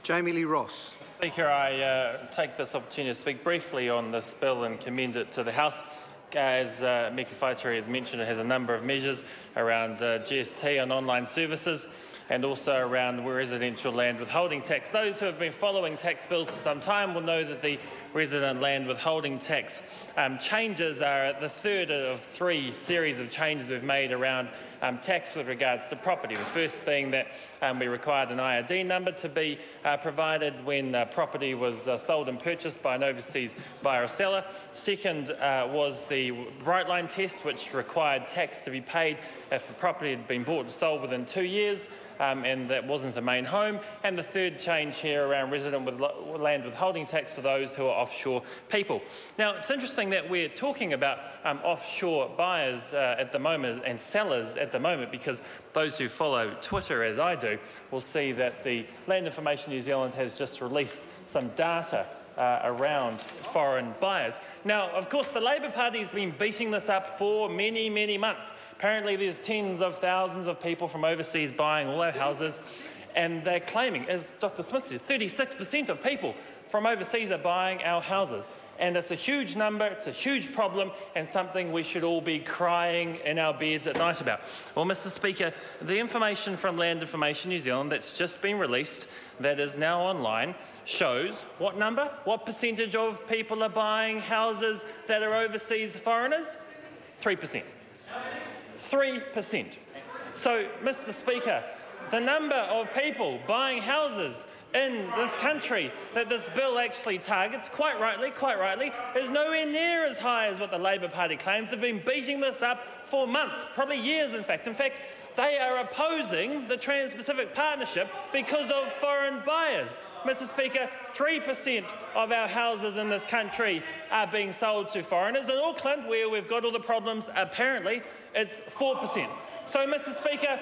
Jami-Lee Ross. Speaker, I take this opportunity to speak briefly on this bill and commend it to the House. As Mika Whaitiri has mentioned, it has a number of measures around GST on online services and also around residential land withholding tax. Those who have been following tax bills for some time will know that the resident land withholding tax changes are the third of three series of changes we've made around tax with regards to property. The first being that we required an IRD number to be provided when property was sold and purchased by an overseas buyer or seller. Second was the right line test, which required tax to be paid if the property had been bought and sold within 2 years and that wasn't a main home. And the third change here around resident with land withholding tax to those who are offshore people. Now, it's interesting that we're talking about offshore buyers at the moment and sellers at the moment, because those who follow Twitter, as I do, will see that the Land Information New Zealand has just released some data around foreign buyers. Now, of course, the Labour Party has been beating this up for many, many months. Apparently, there's tens of thousands of people from overseas buying all our houses, and they're claiming, as Dr. Smith said, 36% of people from overseas are buying our houses. And it's a huge number, it's a huge problem, and something we should all be crying in our beds at night about. Well, Mr. Speaker, the information from Land Information New Zealand that's just been released, that is now online, shows what number? What percentage of people are buying houses that are overseas foreigners? 3%. 3%. So, Mr. Speaker, the number of people buying houses in this country that this bill actually targets, quite rightly, is nowhere near as high as what the Labour Party claims. They've been beating this up for months, probably years in fact. In fact, they are opposing the Trans-Pacific Partnership because of foreign buyers. Mr. Speaker, 3% of our houses in this country are being sold to foreigners. In Auckland, where we've got all the problems, apparently it's 4%. So, Mr. Speaker,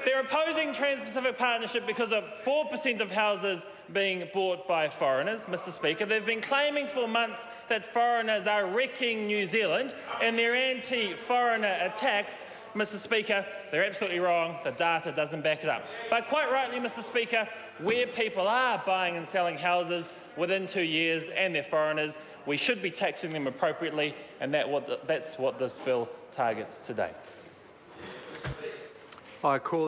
they're opposing Trans-Pacific Partnership because of 4% of houses being bought by foreigners. Mr. Speaker, they've been claiming for months that foreigners are wrecking New Zealand and their anti-foreigner attacks. Mr. Speaker, they're absolutely wrong. The data doesn't back it up. But quite rightly, Mr. Speaker, where people are buying and selling houses within 2 years and they're foreigners, we should be taxing them appropriately, and that's what this bill targets today. I call